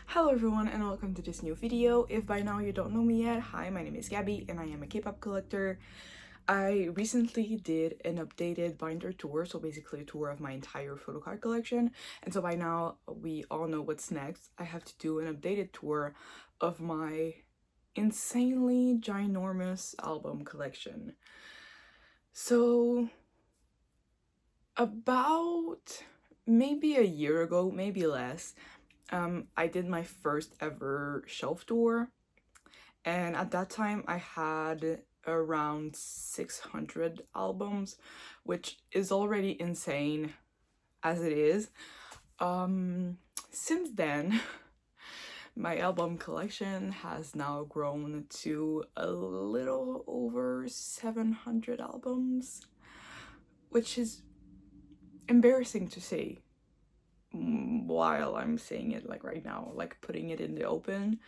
Hello everyone and welcome to this new video. If by now you don't know me yet, hi, my name is Gabby and I am a K-pop collector. I recently did an updated binder tour, so basically a tour of my entire photo card collection. And so by now we all know what's next. I have to do an updated tour of my insanely ginormous album collection. So about maybe a year ago, maybe less, I did my first ever shelf tour, and at that time I had around 600 albums, which is already insane as it is. Since then, my album collection has now grown to a little over 700 albums, which is embarrassing to say while I'm saying it like right now, like putting it in the open.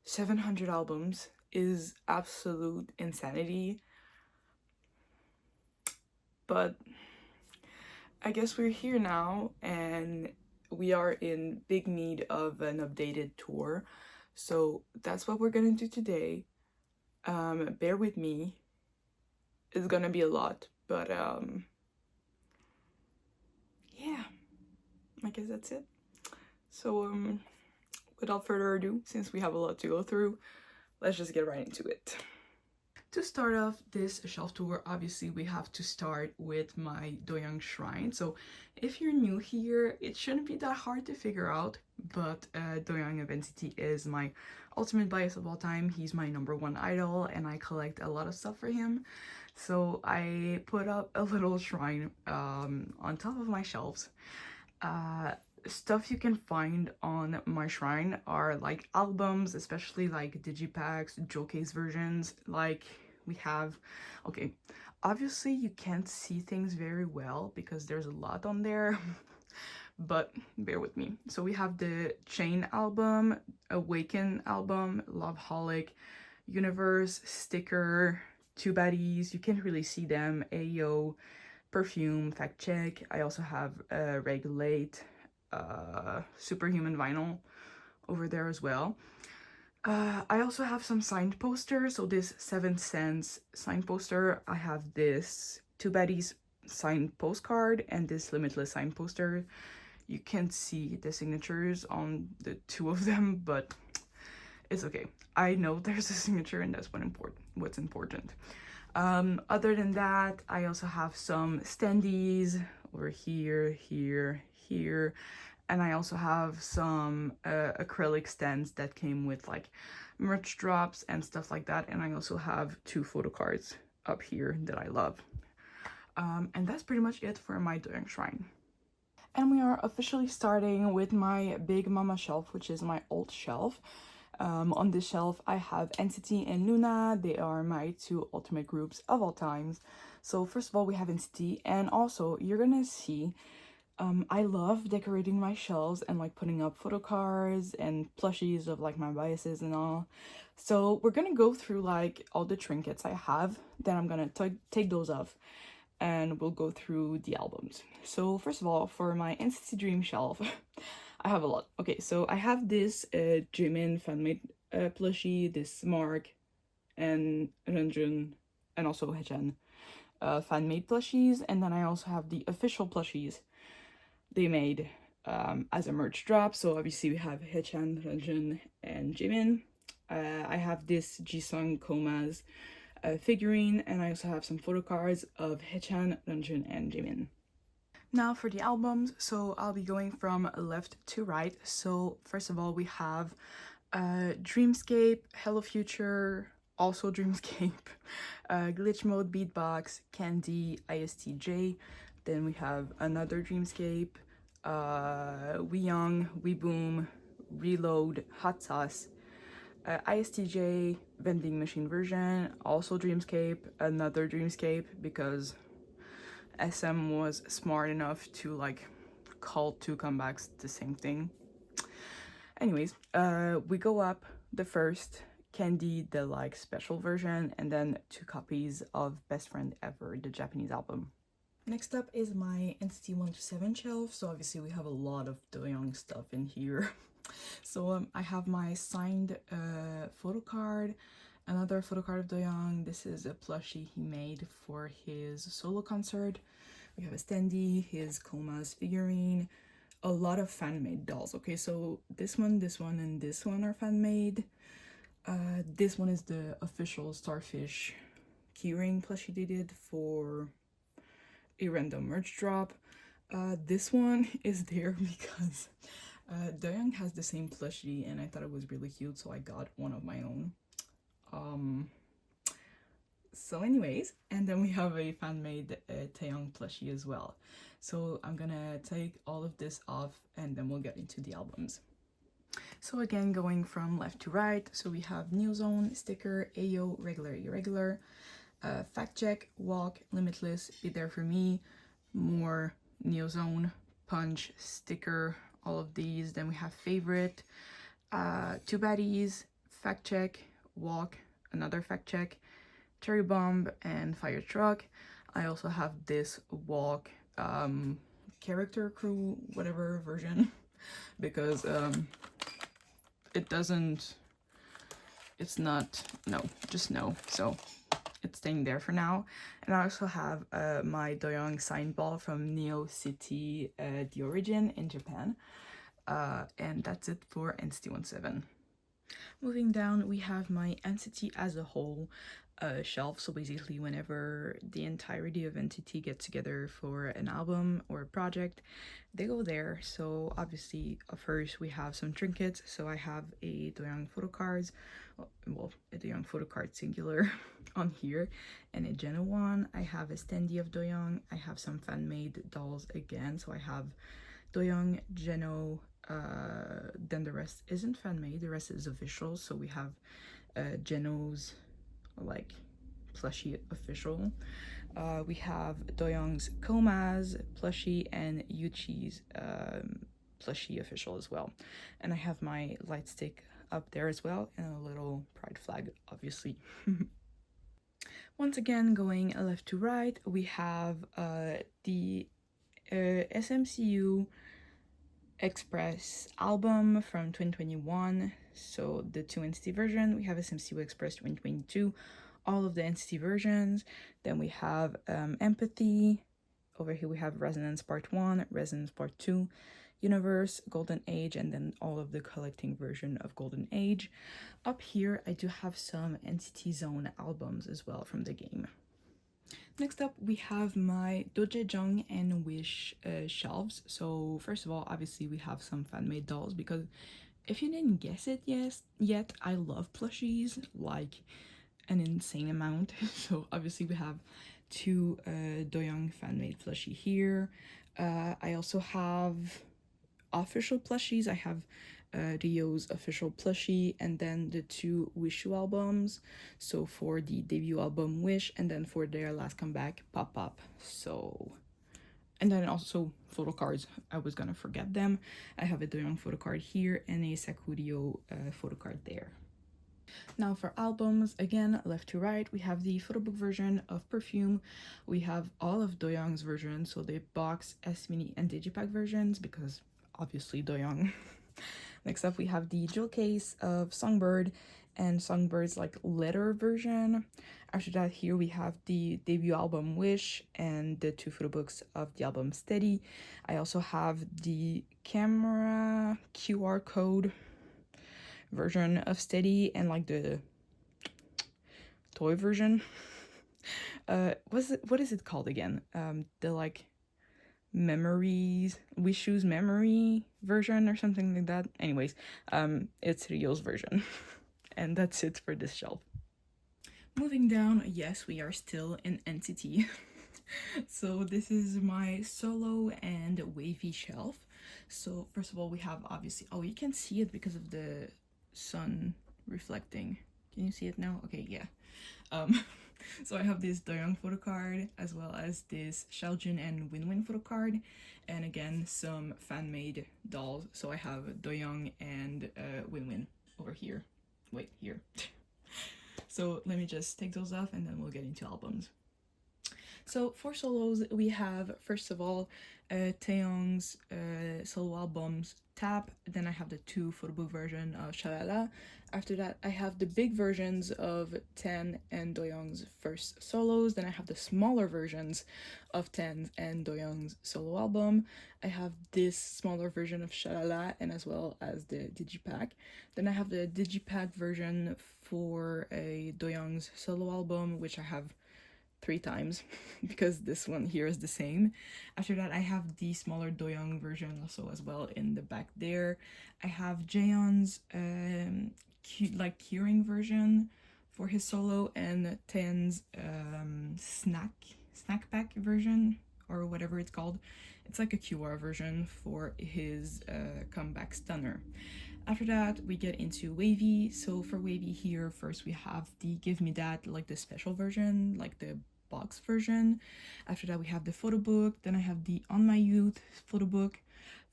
700 albums is absolute insanity, but I guess we're here now and we are in big need of an updated tour, so that's what we're gonna do today. Bear with me, it's gonna be a lot, but yeah, I guess that's it. So without further ado, since we have a lot to go through, let's just get right into it. To start off this shelf tour, obviously we have to start with my Doyoung shrine. So if you're new here, it shouldn't be that hard to figure out, but Doyoung of NCT is my ultimate bias of all time. He's my #1 idol and I collect a lot of stuff for him. So I put up a little shrine on top of my shelves. Stuff you can find on my shrine are like albums, especially like digipacks, showcase versions. Like we have, okay, obviously you can't see things very well because there's a lot on there, but bear with me. So we have the Chain album, Awaken album, Loveholic, Universe, Sticker, Two Baddies, you can't really see them, Ayo, Perfume, Fact Check. I also have Regulate, Superhuman vinyl over there as well. I also have some signed posters. So this 7th Sense signed poster, I have this Two Baddies signed postcard and this Limitless signed poster. You can't see the signatures on the two of them, but it's okay. I know there's a signature and that's what's important. Other than that, I also have some standees over here, here, and I also have some acrylic stands that came with like merch drops and stuff like that, and I also have 2 photo cards up here that I love. And that's pretty much it for my Doyoung shrine. And we are officially starting with my Big Mama shelf, which is my old shelf. On this shelf I have NCT and Loona. They are my 2 ultimate groups of all times. So first of all we have NCT, and also you're gonna see I love decorating my shelves and like putting up photo cards and plushies of like my biases and all. So we're gonna go through like all the trinkets I have, then I'm gonna take those off and we'll go through the albums. So first of all, for my NCT Dream shelf, I have a lot. Okay, so I have this Jimin fan-made plushie, this Mark and Renjun, and also Hechan fan-made plushies, and then I also have the official plushies they made as a merch drop. So obviously we have Hechan, Renjun, and Jimin. I have this Jisung Koma's figurine, and I also have some photo cards of Hechan, Renjun, and Jimin. Now for the albums, so I'll be going from left to right. So first of all we have Dreamscape, Hello Future, also Dreamscape, Glitch Mode, Beatbox, Candy, ISTJ. Then we have another Dreamscape, We Young, We Boom, Reload, Hot Sauce, ISTJ, Vending Machine version, also Dreamscape, another Dreamscape because SM was smart enough to like call 2 comebacks the same thing. Anyways, we go up the first Candy, the like special version, and then 2 copies of Best Friend Ever, the Japanese album. Next up is my NCT 1 to 7 shelf. So obviously we have a lot of Doyoung stuff in here. So I have my signed photo card, another photo card of Doyoung. This is a plushie he made for his solo concert. We have a standee, his Koma's figurine, a lot of fan-made dolls. Okay, so this one, and this one are fan-made. This one is the official Starfish keyring plushie they did for a random merch drop. This one is there because Doyoung has the same plushie and I thought it was really cute, so I got one of my own. So anyways, and then we have a fan-made Taeyong plushie as well. So I'm gonna take all of this off and then we'll get into the albums. So again, going from left to right, so we have New Zone, Sticker, Ayo, Regular, Irregular, Fact Check, Walk, Limitless, Be There For Me, more Neo Zone, Punch, Sticker, all of these. Then we have Favorite, Two Baddies, Fact Check, Walk, another Fact Check, Cherry Bomb, and Fire Truck. I also have this Walk character crew, whatever version, because it's not, no, just no. So it's staying there for now. And I also have my Doyoung sign ball from Neo City, The Origin in Japan. And that's it for NCT 17. Moving down, we have my NCT as a whole shelf. So basically whenever the entirety of NCT gets together for an album or a project, they go there. So obviously first we have some trinkets. So I have a Doyoung photo cards, well, a Doyoung photo card singular on here, and a Geno one. I have a standee of Doyoung. I have some fan-made dolls again. So I have Doyoung, Geno, then the rest isn't fan-made, the rest is official. So we have Geno's like plushie official. We have Doyoung's Koma's plushie and Yuchi's plushie official as well. And I have my light stick up there as well, and a little pride flag, obviously. Once again, going left to right, we have the SMCU Express album from 2021. So the 2 NCT version, we have SMCU Express 2022, all of the NCT versions. Then we have Empathy. Over here we have Resonance Part 1, Resonance Part 2, Universe, Golden Age, and then all of the collecting version of Golden Age. Up here I do have some NCT Zone albums as well from the game. Next up, we have my Doyoung and Wish shelves. So first of all, obviously we have some fan-made dolls, because if you didn't guess it yet, I love plushies like an insane amount. So obviously we have 2 Doyoung fan-made plushie here. I also have official plushies. I have Rio's official plushie, and then the 2 Wishu albums. So for the debut album Wish, and then for their last comeback Pop Pop. So, and then also photo cards, I was gonna forget them. I have a Doyoung photo card here and a Sakurio photo card there. Now for albums, again, left to right, we have the photobook version of Perfume. We have all of Doyoung's versions, so the box, S-Mini, and Digipack versions, because obviously Doyoung. Next up, we have the jewel case of Songbird and Songbird's like letter version. After that, here we have the debut album Wish and the 2 photobooks of the album Steady. I also have the camera QR code version of Steady and like the toy version. What is it called again? The like memories, Wishu's memory version or something like that. Anyways, it's Rio's version. And that's it for this shelf. Moving down, yes, we are still in NCT. So this is my solo and wavy shelf. So first of all, we have obviously, oh, you can see it because of the sun reflecting. Can you see it now? Okay, yeah. So I have this Doyoung photo card, as well as this Xiaojun and Winwin photo card, and again some fan-made dolls. So I have Doyoung and Winwin over here. Wait, here. So let me just take those off and then we'll get into albums. So for solos, we have first of all Taeyoung's solo albums Tap. Then I have the 2 photobook version of Shalala. After that, I have the big versions of Ten and Doyoung's first solos. Then I have the smaller versions of Ten and Doyoung's solo album. I have this smaller version of Shalala and as well as the digipack. Then I have the digipack version for a Doyoung's solo album, which I have 3 times because this one here is the same. After that, I have the smaller Doyoung version also as well in the back there. I have Jaehyun's curing version for his solo and Ten's snack pack version or whatever it's called. It's like a QR version for his comeback stunner. After that, we get into Wavy. So for Wavy here, first we have the Give Me That, like the special version, like the box version. After that, we have the photobook. Then I have the On My Youth photobook,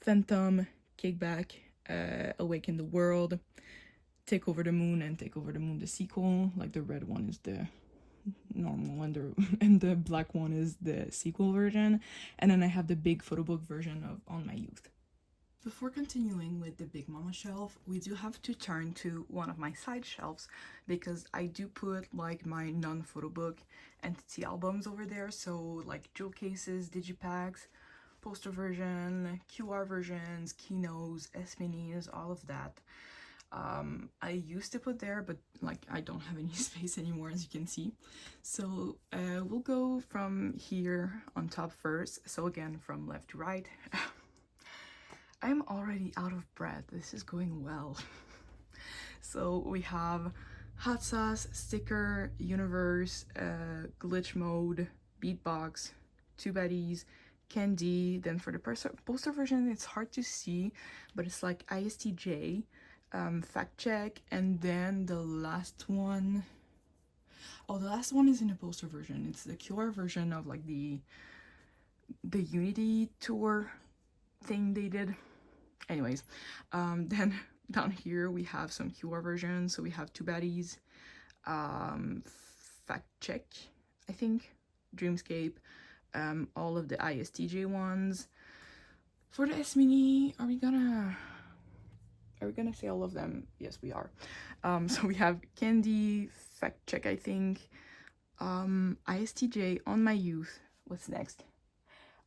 Phantom, Kickback, Awaken the World, Take Over the Moon, and Take Over the Moon, the sequel. Like the red one is the normal and the black one is the sequel version. And then I have the big photobook version of On My Youth. Before continuing with the Big Mama shelf, we do have to turn to one of my side shelves because I do put like my non-photobook NCT albums over there, so like jewel cases, digipacks, poster version, QR versions, keynotes, S-minis, all of that. I used to put there, but like I don't have any space anymore, as you can see. So we'll go from here on top first. So again, from left to right. I'm already out of breath. This is going well. So we have Hot Sauce, Sticker, Universe, Glitch Mode, Beatbox, 2 Baddies, Candy. Then for the poster version, it's hard to see, but it's like ISTJ, Fact Check, and then the last one. Oh, the last one is in the poster version. It's the QR version of like the Unity tour thing they did. Anyways, then down here we have some QR versions. So we have 2 Baddies, Fact Check, I think, Dreamscape, all of the ISTJ ones. For the S-mini, are we gonna say all of them? Yes, we are. So we have Candy, Fact Check, I think, ISTJ, On My Youth. What's next?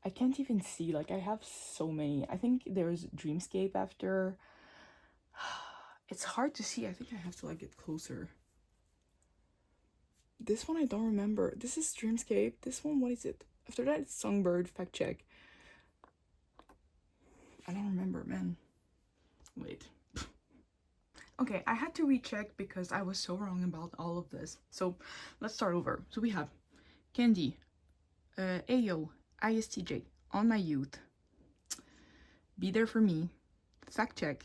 I can't even see, like I have so many. I think there's Dreamscape after. It's hard to see. I think I have to like get closer. This one I don't remember. This is Dreamscape. This one, what is it? After that it's Songbird, Fact Check. I don't remember, man. Wait. Okay, I had to recheck because I was so wrong about all of this. So let's start over. So we have Candy, Ayo, ISTJ, On My Youth, Be There For Me, Fact Check,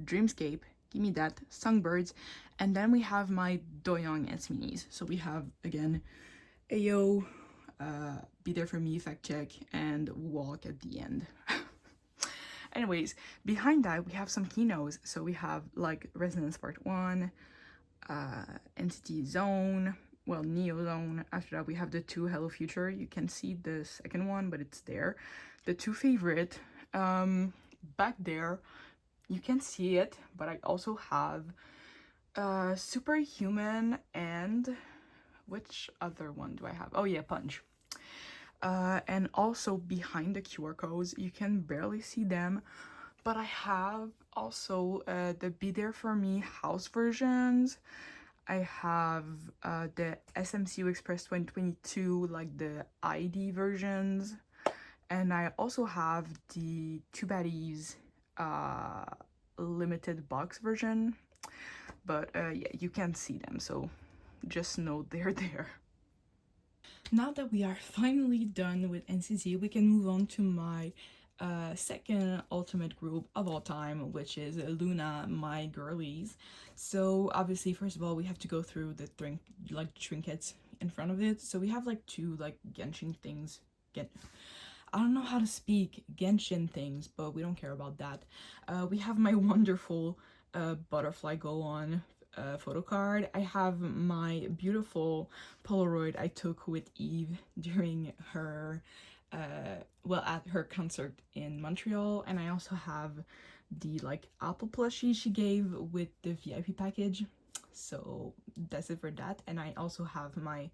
Dreamscape, Give Me That, Songbirds, and then we have my Doyoung S-minis. So we have, again, Ayo, Be There For Me, Fact Check, and Walk at the end. Anyways, behind that, we have some keynotes. So we have, like, Resonance Part 1, NCT Zone, well, Neo Zone. After that, we have the 2 Hello Future. You can see the second one, but it's there. The 2 favorite. Back there, you can see it, but I also have Superhuman and which other one do I have? Oh yeah, Punch. And also behind the QR codes, you can barely see them, but I have also the Be There For Me house versions. I have the SMCU Express 2022, like the ID versions, and I also have the 2 Baddies limited box version, but yeah, you can't see them, so just know they're there. Now that we are finally done with NCT, we can move on to my second ultimate group of all time, which is Loona, my girlies. So obviously, first of all, we have to go through the trinkets in front of it. So we have like 2 like Genshin things. I don't know how to speak Genshin things, but we don't care about that. We have my wonderful butterfly go on photo card. I have my beautiful Polaroid I took with Eve during her well, at her concert in Montreal, and I also have the like Apple plushie she gave with the VIP package. So that's it for that. And I also have my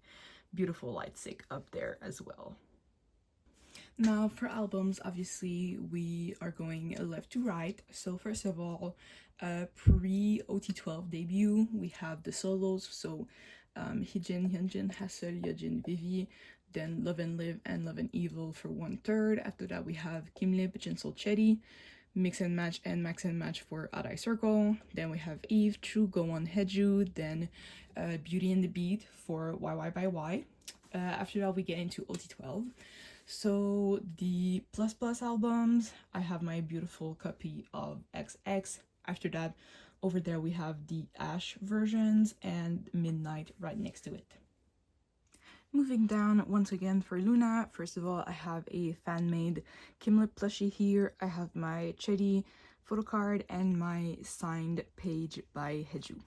beautiful light stick up there as well. Now for albums, obviously we are going left to right. So first of all, pre OT12 debut, we have the solos. So Hijin, Hyunjin, Hassel, Yeojin, Vivi. Then Love and Live and Love and Evil for 1/3. After that we have Kimlip, Jinsol, Chetty, Mix and Match and Max and Match for Adai Circle. Then we have Eve, True, Go On, Heju. Then Beauty and the Beat for YY by Y. After that we get into OT12. So the plus plus albums, I have my beautiful copy of XX. After that, over there we have the Ash versions and Midnight right next to it. Moving down once again for Loona, first of all, I have a fan-made Kimlip plushie here. I have my Chetty photo card and my signed page by Heju.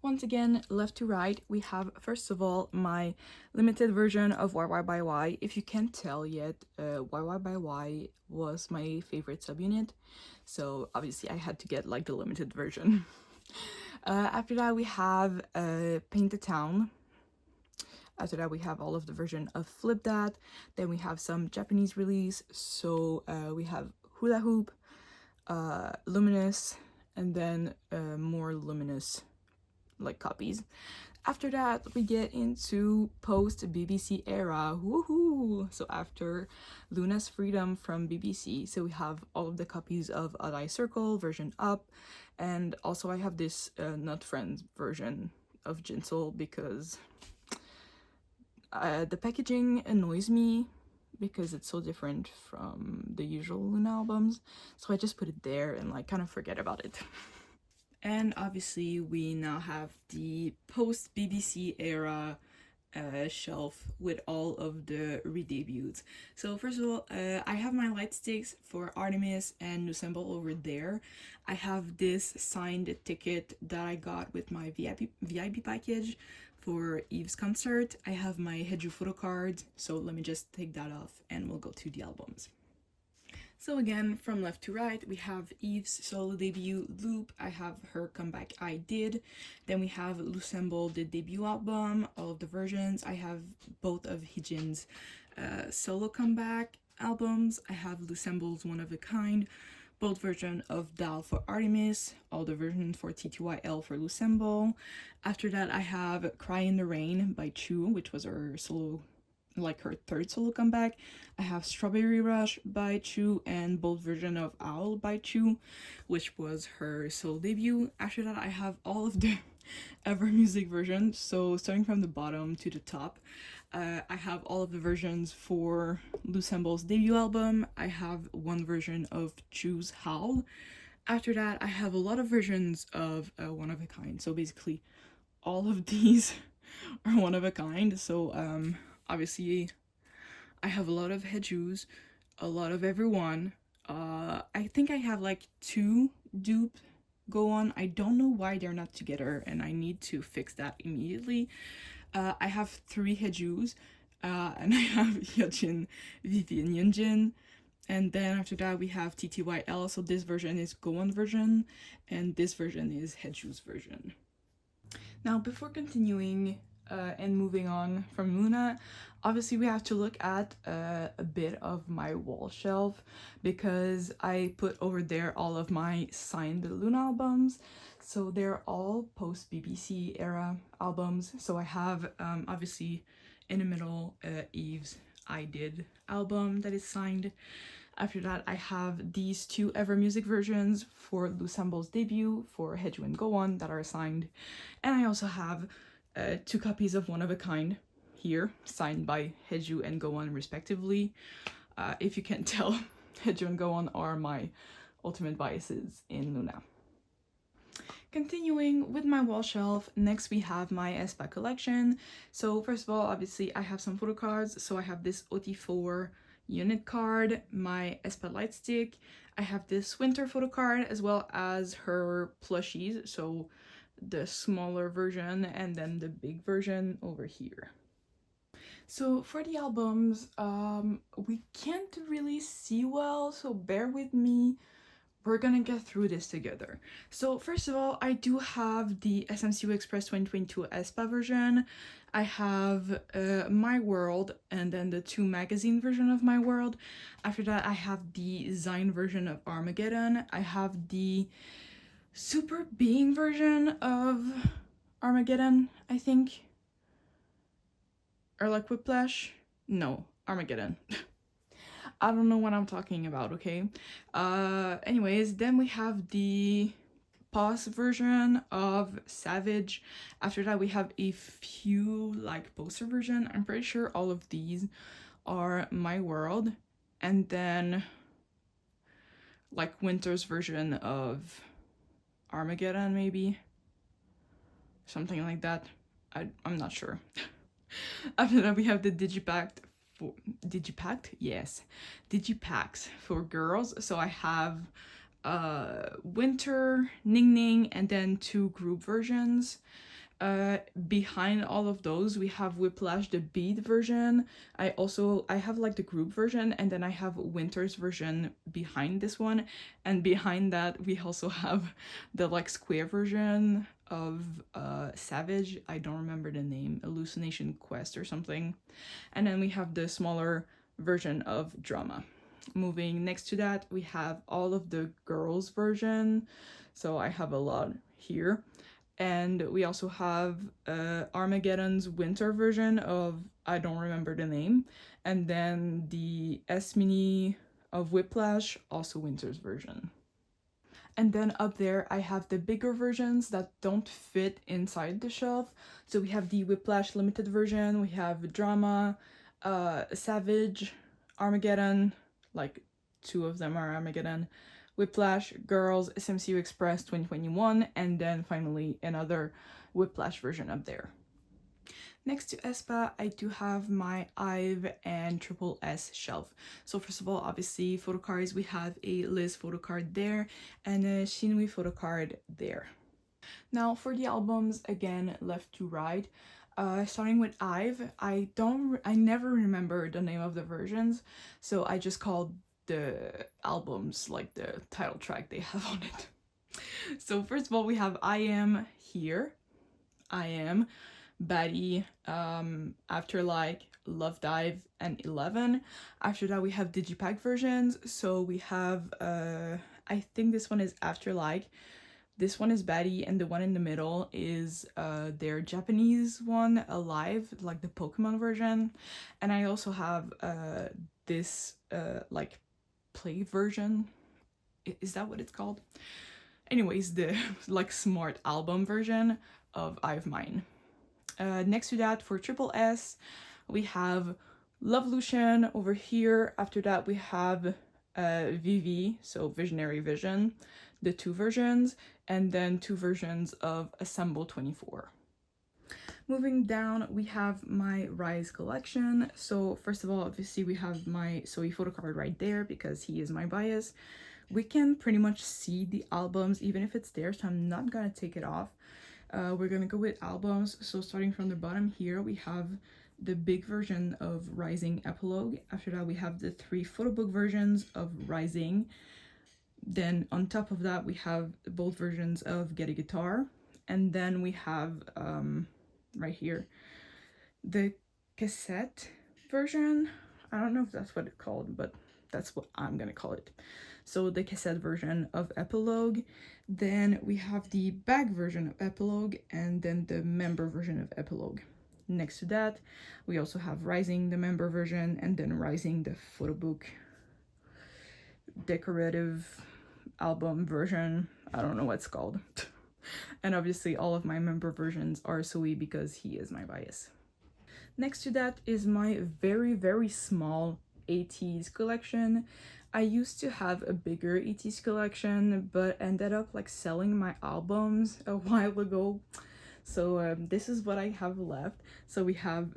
Once again, left to right, we have first of all my limited version of YY by Y. If you can't tell yet, YY by Y was my favorite subunit, so obviously I had to get like the limited version. After that we have Paint the Town. After that we have all of the version of Flip That. Then we have some Japanese release, so we have Hula Hoop, Luminous, and then more Luminous like copies. After that we get into post BBC era. Woohoo! So after Loona's Freedom from BBC, so we have all of the copies of Adai Circle version up, and also I have this Not Friends version of Jinsol because the packaging annoys me because it's so different from the usual Loona albums, so I just put it there and like kind of forget about it. And obviously we now have the post BBC era shelf with all of the re-debuts. So first of all, I have my light sticks for Artemis and Nusemble over there. I have this signed ticket that I got with my VIP package for Eve's concert. I have my Heju photo card, so let me just take that off and we'll go to the albums. So again, from left to right, we have Eve's solo debut, Loop. I have her comeback, I Did. Then we have Lusemble, the debut album, all of the versions. I have both of Hijin's solo comeback albums. I have Lusemble's One of a Kind, both versions of Dal for Artemis, all the versions for TTYL for Lusemble. After that, I have Cry in the Rain by Chu, which was her solo, like her third solo comeback. I have Strawberry Rush by Chu and both version of Owl by Chu, which was her solo debut. After that, I have all of the Ever Music versions, so starting from the bottom to the top. I have all of the versions for Lusemble's debut album. I have one version of Chu's Howl. After that, I have a lot of versions of One of a Kind, so basically all of these are one of a kind. So obviously I have a lot of Hejus, a lot of Everyone. I think I have like 2 dupe Go On. I don't know why they're not together and I need to fix that immediately. I have 3 Hejus, and I have Yeojin, Vivi, and Yunjin. And then after that we have TTYL, so this version is Go On version and this version is Heju's version. Now before continuing and moving on from Loona, obviously we have to look at a bit of my wall shelf because I put over there all of my signed Loona albums. So they're all post BBC era albums. So I have obviously in the middle Eve's I Did album that is signed. After that I have these 2 Ever Music versions for Lusemble's debut for Heju and Go On that are signed. And I also have 2 copies of One of a Kind here, signed by Heju and Go On respectively. If you can't tell, Heju and Go On are my ultimate biases in Loona. Continuing with my wall shelf, next we have my Aespa collection. So first of all, obviously I have some photo cards. So I have this OT4 unit card, my Aespa light stick. I have this winter photo card as well as her plushies. So the smaller version and then the big version over here. So for the albums, we can't really see well, so bear with me. We're gonna get through this together. So first of all, I do have the SMCU Express 2022 Aespa version. I have My World and then the 2 magazine version of My World. After that, I have the Zine version of Armageddon. I have the Super Being version of Armageddon, I think. Or like Whiplash? No, Armageddon. I don't know what I'm talking about, okay? Anyways, then we have the pause version of Savage. After that, we have a few like poster version. I'm pretty sure all of these are My World. And then like Winter's version of Armageddon, maybe. Something like that. I'm not sure. After that, we have the Digipacked Digipacks for girls. So I have Winter, Ning Ning, and then 2 group versions. Behind all of those, we have Whiplash, the bead version. I have like the group version, and then I have Winter's version behind this one, and behind that we also have the like square version of Savage. I don't remember the name, Hallucination Quest or something. And then we have the smaller version of Drama. Moving next to that, we have all of the girls version, so I have a lot here. And we also have Armageddon's winter version of, I don't remember the name, and then the S-Mini of Whiplash, also winter's version. And then up there, I have the bigger versions that don't fit inside the shelf. So we have the Whiplash limited version, we have Drama, Savage, Armageddon, like 2 of them are Armageddon, Whiplash, Girls, SMCU Express 2021, and then finally another Whiplash version up there. Next to Aespa, I do have my IVE and Triple S shelf. So first of all, obviously photo cards, we have a Liz photo card there and a Shinui photo card there. Now for the albums, again, left to right. Starting with IVE, I never remember the name of the versions, so I just called the albums like the title track they have on it. So first of all, we have I Am here, I Am, Baddie, After Like, Love Dive, and 11. After that, we have Digipack versions. So we have, I think this one is After Like, this one is Baddie, and the one in the middle is their Japanese one, Alive, like the Pokemon version. And I also have this like play version. Is that what it's called? Anyways, the like smart album version of I've Mine. Next to that, for Triple S, we have Lovolution over here. After that, we have VV, so Visionary Vision, the 2 versions, and then 2 versions of Assemble 24. Moving down, we have my Riize collection. So first of all, obviously we have my Soi photo card right there because he is my bias. We can pretty much see the albums even if it's there, so I'm not gonna take it off. We're gonna go with albums. So starting from the bottom here, we have the big version of Rising Epilogue. After that, we have the 3 photobook versions of Rising. Then on top of that, we have both versions of Get a Guitar. And then we have, right here, the cassette version. I don't know if that's what it's called, but that's what I'm gonna call it. So the cassette version of Epilogue. Then we have the back version of Epilogue, and then the member version of Epilogue. Next to that, we also have Rising, the member version, and then Rising, the photobook decorative album version. I don't know what it's called. And obviously all of my member versions are Sui because he is my bias. Next to that is my very, very small Ateez collection. I used to have a bigger Ateez collection, but ended up like selling my albums a while ago. So this is what I have left. So we have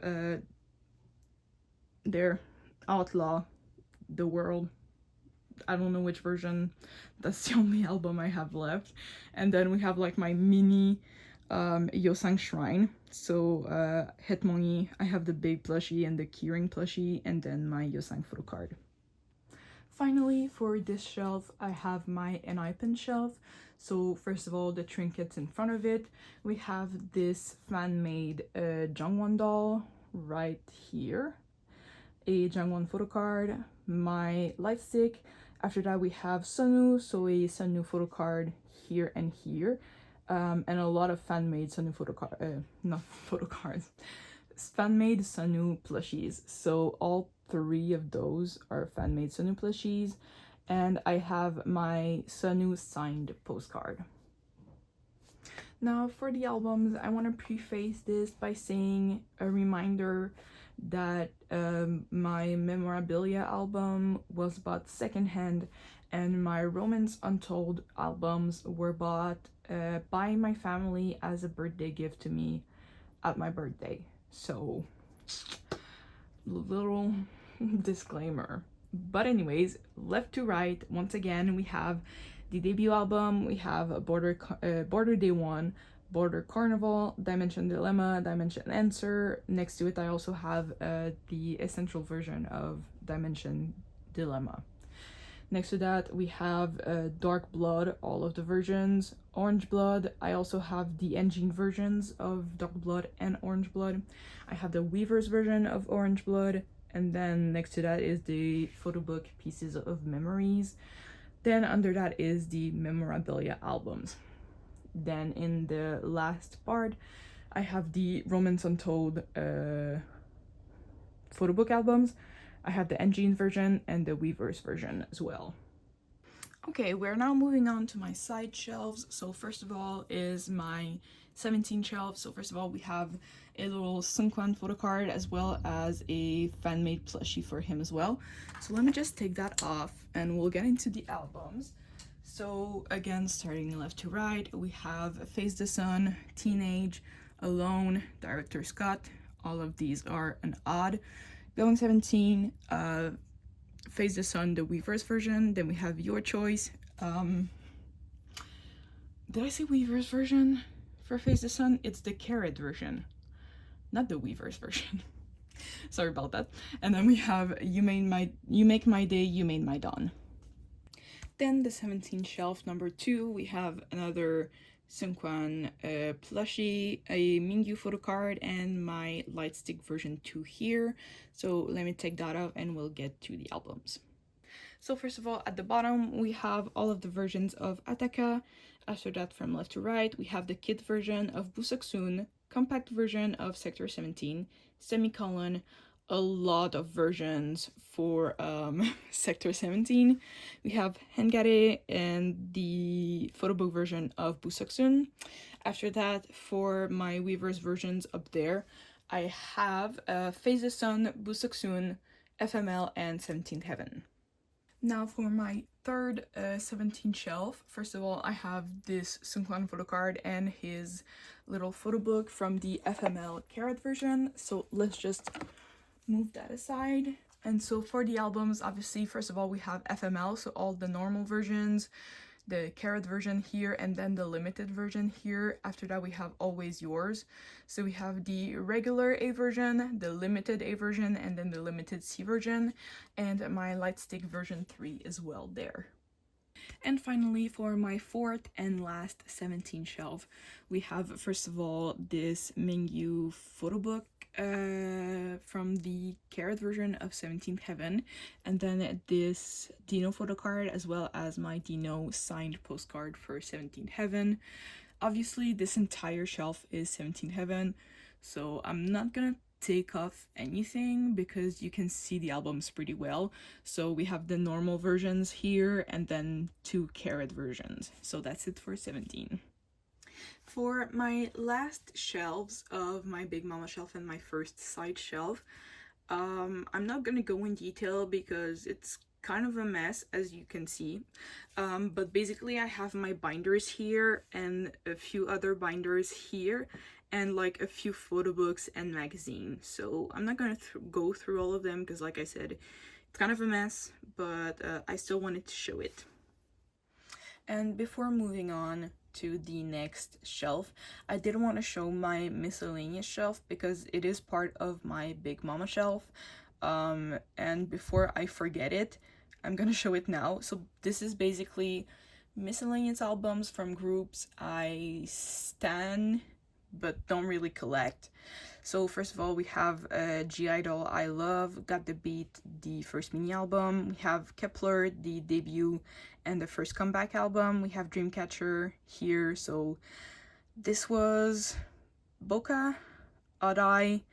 their Outlaw, The World, I don't know which version, that's the only album I have left. And then we have like my mini Yeosang Shrine. So Hitmonlee, I have the big plushie and the keyring plushie, and then my Yeosang photo card. Finally, for this shelf, I have my Enhypen shelf. So first of all, the trinkets in front of it. We have this fan-made Jungwon doll right here, a Jungwon photo card, my light stick. After that, we have Sunwoo, so a Sunwoo photo card here and here, and a lot of fan-made Sunwoo photo card, not photo cards, fan-made Sunwoo plushies. So all 3 of those are fan-made Sunwoo plushies, and I have my Sunwoo signed postcard. Now for the albums, I want to preface this by saying a reminder that my memorabilia album was bought secondhand, and my Romance Untold albums were bought by my family as a birthday gift to me at my birthday. So, little disclaimer. But anyways, left to right, once again, we have the debut album, we have Border Day 1, Border Carnival, Dimension Dilemma, Dimension Answer. Next to it, I also have the essential version of Dimension Dilemma. Next to that, we have Dark Blood, all of the versions, Orange Blood. I also have the engine versions of Dark Blood and Orange Blood. I have the Weavers version of Orange Blood, and then next to that is the photobook Pieces of Memories. Then under that is the memorabilia albums. Then in the last part, I have the Romance Untold photobook albums. I have the engine version and the Weavers version as well. Okay, we're now moving on to my side shelves. So first of all is my 17 shelf. So first of all, we have a little Seungkwan photo card as well as a fan-made plushie for him as well. So let me just take that off and we'll get into the albums. So again, starting left to right, we have Face the Sun, Teenage, Alone, Director Scott. All of these are an odd. Going 17, Face the Sun, the Weavers version. Then we have Your Choice. Did I say Weavers version for Face the Sun? It's the Carrot version, not the Weavers version. Sorry about that. And then we have You Make My Day, You Made My Dawn. Then the 17 shelf number 2, we have another Seungkwan plushie, a Mingyu photo card, and my light stick version 2 here. So let me take that off and we'll get to the albums. So first of all, at the bottom, we have all of the versions of Ataka. After that, from left to right, we have the kit version of Busoksun, compact version of Sector 17, semicolon, a lot of versions for Sector 17. We have Hengare and the photobook version of Busoksun. After that, for my Weavers versions up there, I have Face the Sun, Busoksun, FML, and 17th Heaven. Now for my third 17 shelf, first of all, I have this Seungkwan photo card and his little photo book from the FML Carrot version. So let's just move that aside. And so for the albums, obviously, first of all, we have FML, so all the normal versions, the Carrot version here, and then the limited version here. After that, we have Always Yours. So we have the regular A version, the limited A version, and then the limited C version, and my light stick version 3 as well there. And finally, for my fourth and last 17 shelf, we have, first of all, this Mingyu photo book from the Carrot version of 17th Heaven, and then this Dino photo card, as well as my Dino signed postcard for 17th Heaven. Obviously, this entire shelf is 17th Heaven, so I'm not gonna take off anything because you can see the albums pretty well. So we have the normal versions here and then 2 Carrot versions. So that's it for 17. For my last shelves of my Big Mama shelf and my first side shelf, I'm not gonna go in detail because it's kind of a mess, as you can see, but basically I have my binders here and a few other binders here and like a few photo books and magazines. So I'm not gonna go through all of them because, like I said, it's kind of a mess, but I still wanted to show it. And before moving on, to the next shelf. I didn't want to show my miscellaneous shelf because it is part of my Big Mama shelf. And before I forget it, I'm gonna show it now. So this is basically miscellaneous albums from groups I stan but don't really collect. So first of all, we have G-Idol I Love, Got the Beat, the first mini album. We have Kepler, the debut and the first comeback album. We have Dreamcatcher here. So this was Boca, Odd Eye,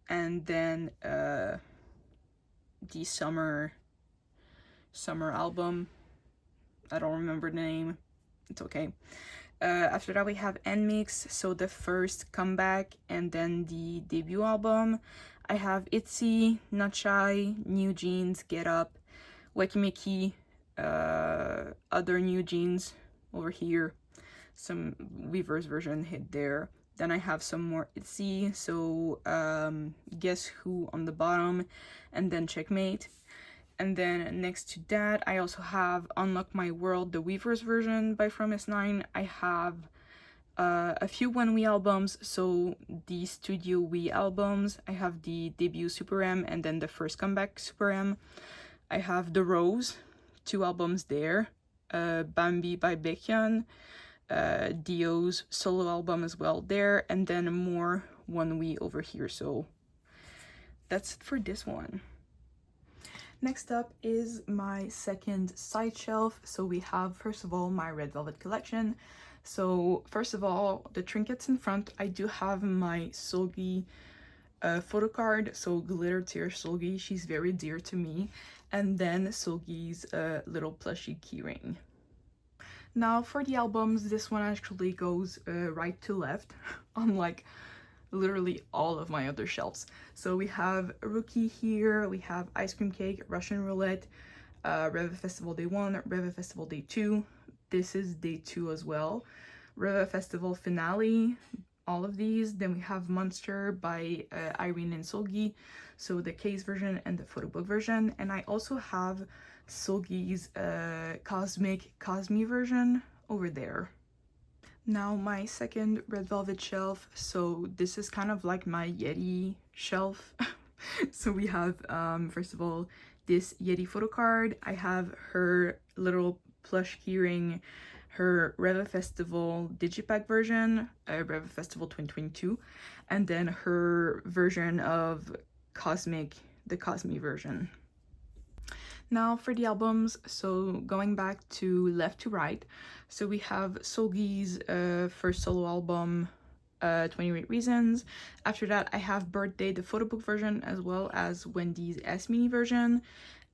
and then the summer album. I don't remember the name. It's okay. After that we have Nmix, so the first comeback and then the debut album. I have ITZY, Not Shy, New Jeans, Get Up, Wekimeki, other New Jeans over here, some Weverse version hit there. Then I have some more ITZY, so Guess Who on the bottom, and then Checkmate. And then next to that, I also have Unlock My World, the Weverse version by From S9. I have a few 1 We albums, so the Studio We albums. I have the debut Super M and then the first comeback Super M. I have The Rose, 2 albums there. Bambi by Baekhyun, Dio's solo album as well there, and then more 1 We over here. So that's it for this one. Next up is my second side shelf. So we have, first of all, my Red Velvet collection. So first of all, the trinkets in front, I do have my Seulgi photo card. So Glitter Tear Seulgi, she's very dear to me. And then Seulgi's little plushie keyring. Now for the albums, this one actually goes right to left, unlike literally all of my other shelves. So we have Rookie here, we have Ice Cream Cake, Russian Roulette, Reva Festival Day 1, Reva Festival Day 2. This is Day 2 as well. Reva Festival Finale, all of these. Then we have Monster by Irene and Seulgi, so the case version and the photobook version. And I also have Seulgi's Cosmic Cosme version over there. Now my second Red Velvet shelf, so this is kind of like my Yeti shelf. So we have first of all this Yeti photo card. I have her little plush keyring, her Reva Festival Digipack version, Reva Festival 2022, and then her version of Cosmic, the Cosme version. Now for the albums, so going back to left to right, so we have Seulgi's first solo album, 28 Reasons. After that I have Birthday, the photobook version, as well as Wendy's S Mini version.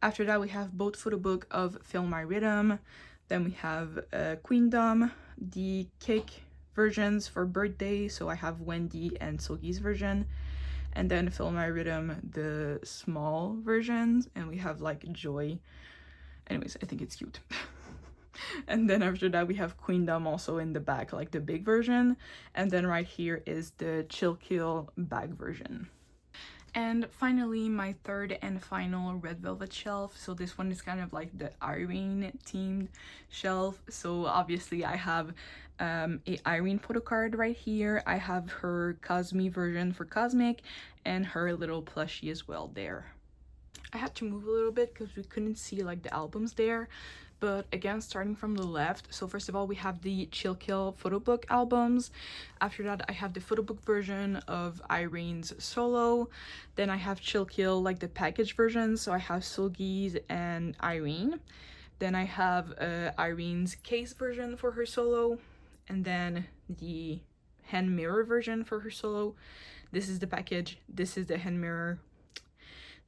After that we have both photobook of Feel My Rhythm. Then we have Queendom, the cake versions for Birthday, so I have Wendy and Seulgi's version. And then Feel My Rhythm, the small versions, and we have like Joy. Anyways, I think it's cute. And then after that we have Queendom also in the back, like the big version. And then right here is the Chill Kill bag version. And finally, my third and final Red Velvet shelf. So this one is kind of like the Irene themed shelf. So obviously I have a Irene photo card right here. I have her Cosme version for Cosmic and her little plushie as well there. I had to move a little bit because we couldn't see like the albums there. But again, starting from the left, so first of all we have the Chill Kill photobook albums. After that I have the photobook version of Irene's solo. Then I have Chill Kill, like the package version, so I have Seulgi's and Irene. Then I have Irene's case version for her solo, and then the hand mirror version for her solo. This is the package, this is the hand mirror.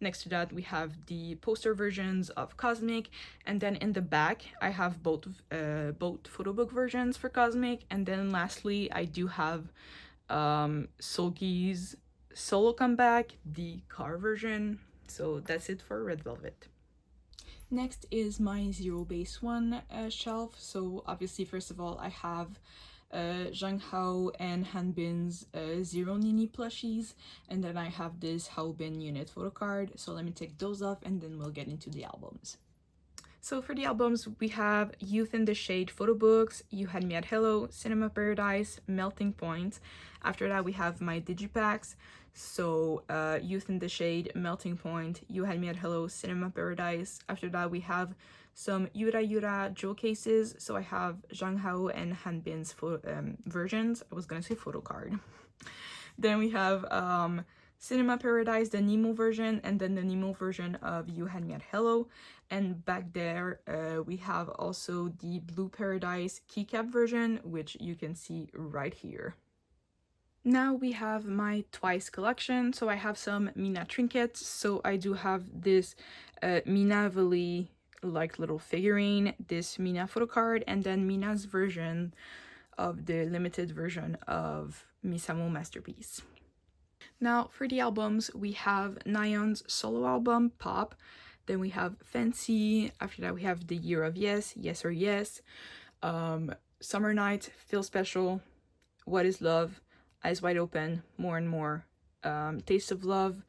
Next to that we have the poster versions of Cosmic, and then in the back I have both photobook versions for Cosmic. And then lastly I do have Seulgi's solo comeback, the car version. So that's it for Red Velvet. Next is my Zero Base 1 shelf. So obviously first of all I have Zhang Hao and Hanbin's Zero Nini plushies, and then I have this Haobin unit photo card. So let me take those off and then we'll get into the albums. So for the albums, we have Youth in the Shade photo books, You Had Me at Hello, Cinema Paradise, Melting Point. After that, we have my digipacks. So Youth in the Shade, Melting Point, You Had Me at Hello, Cinema Paradise. After that, we have some Yura Yura jewel cases. So I have Zhang Hao and Han Bin's versions. I was gonna say photo card. Then we have Cinema Paradise, the Nemo version, and then the Nemo version of You Had Me at Hello. And back there, we have also the Blue Paradise keycap version, which you can see right here. Now we have my Twice collection. So I have some Mina trinkets. So I do have this Mina Valley like little figurine, this Mina photo card, and then Mina's version of the limited version of Miscellaneous Masterpiece. Now for the albums, we have Nayeon's solo album, Pop. Then we have Fancy. After that, we have The Year of Yes, Yes or Yes. Summer Night, Feel Special, What is Love, Eyes Wide Open, More and More, Taste of Love,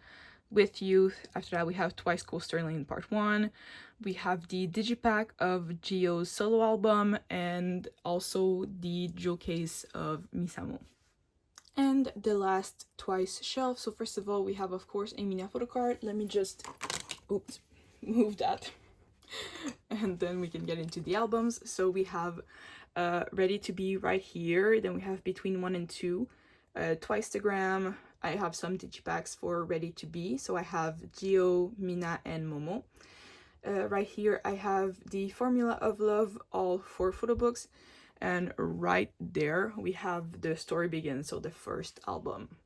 With Youth. After that, we have Twice Cool Sterling Part 1. We have the digipack of Gio's solo album and also the jewel case of Misamo. And the last Twice shelf. So first of all, we have, of course, a Mina photo card. Let me just, oops, move that. And then we can get into the albums. So we have Ready to Be right here. Then we have Between 1 and 2. Twice-tagram. I have some digipacks for Ready to Be. So I have Gio, Mina, and Momo. Right here, I have the Formula of Love, all 4 photo books. And right there, we have The Story Begins, so the first album.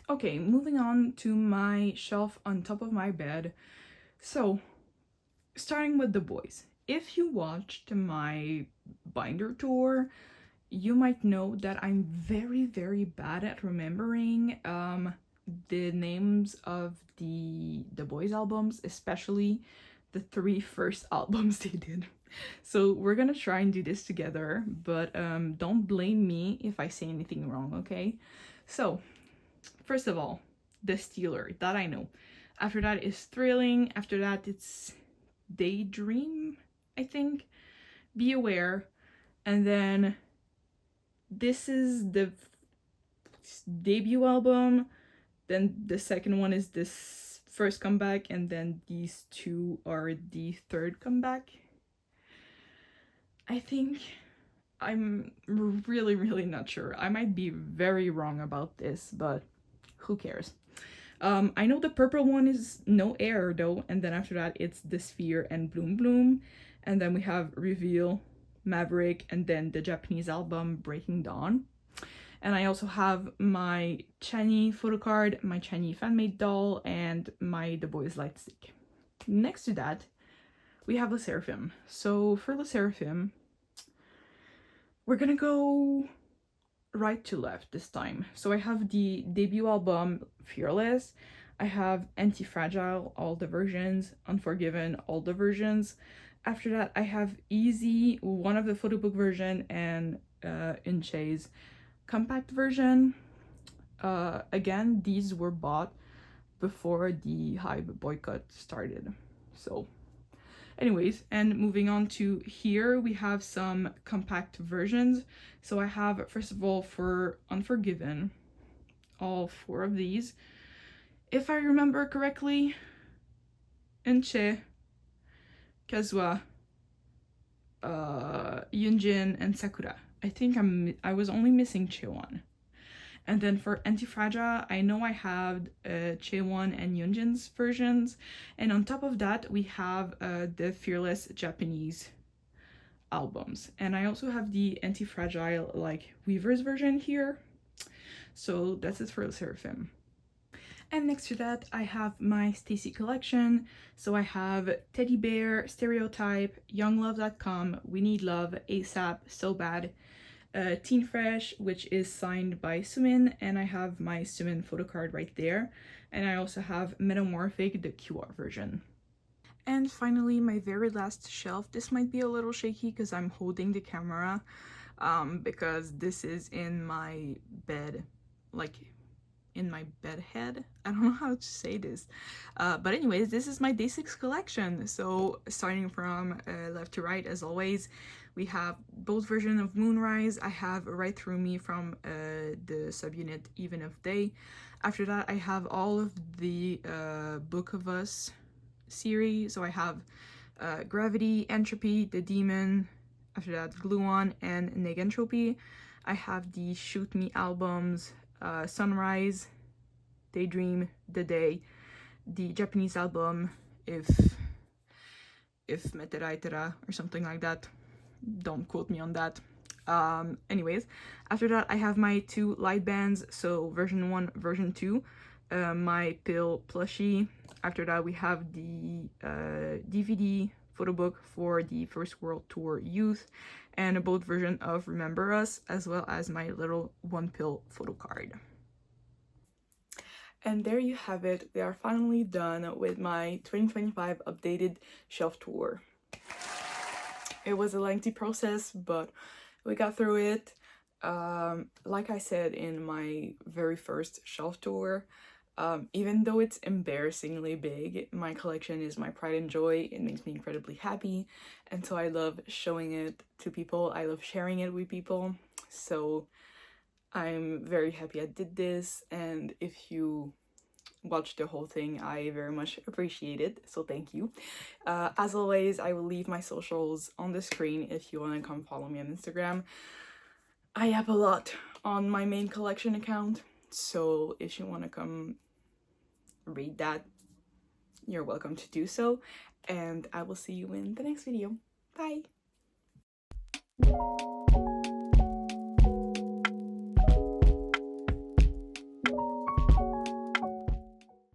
Okay, moving on to my shelf on top of my bed. So, starting with the boys. If you watched my binder tour, you might know that I'm very, very bad at remembering the names of the boys albums, especially the 3 first albums they did. So we're gonna try and do this together, but don't blame me if I say anything wrong, okay? So first of all, The Stealer, that I know. After that is Thrilling. After that it's Daydream, I think. Be Aware. And then this is the debut album. Then the second one is this first comeback, and then these 2 are the third comeback. I think. I'm really, really not sure. I might be very wrong about this, but who cares? I know the purple one is No Air though, and then after that it's The Sphere and Bloom Bloom, and then we have Reveal, Maverick, and then the Japanese album Breaking Dawn. And I also have my Chani photo card, my Chani fan-made doll, and my The Boys light stick. Next to that, we have Le Sserafim. So for Le Sserafim, we're gonna go right to left this time. So I have the debut album Fearless. I have Anti-Fragile, all the versions, Unforgiven, all the versions. After that, I have Easy, one of the photo book version, and Inche's compact version. Again, these were bought before the IVE boycott started. So anyways, and moving on to here, we have some compact versions. So I have, first of all, for Unforgiven, all 4 of these. If I remember correctly, Inche, Kazuha, Yunjin, and Sakura. I think I was only missing Chaewon. And then for Anti-Fragile, I know I have Chaewon and Yunjin's versions. And on top of that, we have the Fearless Japanese albums. And I also have the Anti-Fragile, like, Weaver's version here. So that's it for Le Sserafim. And next to that, I have my Stacy collection. So I have Teddy Bear, Stereotype, YoungLove.com, We Need Love, ASAP, So Bad, Teen Fresh, which is signed by Sumin, and I have my Sumin photo card right there. And I also have Metamorphic, the QR version. And finally, my very last shelf. This might be a little shaky because I'm holding the camera, because this is in my bed, like in my bed head. I don't know how to say this. But anyways, this is my day 6 collection. So starting from left to right, as always, we have both versions of Moonrise. I have Right Through Me from the subunit Even of Day. After that, I have all of the Book of Us series. So I have Gravity, Entropy, The Demon. After that, Glue On and Negentropy. I have the Shoot Me albums, Sunrise, Daydream, The Day, the Japanese album, if Meteraitera or something like that. Don't quote me on that. Anyways, after that I have my 2 light bands, so version 1, version 2, my pill plushie. After that we have the DVD photobook for the First World Tour Youth, and both version of Remember Us, as well as my little 1 pill photo card. And there you have it. We are finally done with my 2025 updated shelf tour. It was a lengthy process, but we got through it. Like I said in my very first shelf tour, even though it's embarrassingly big, my collection is my pride and joy. It makes me incredibly happy, and so I love showing it to people. I love sharing it with people. So I'm very happy I did this, and if you watched the whole thing, I very much appreciate it, so thank you. As always, I will leave my socials on the screen if you want to come follow me on Instagram. I have a lot on my main collection account, so if you want to come read that, you're welcome to do so, and I will see you in the next video. Bye!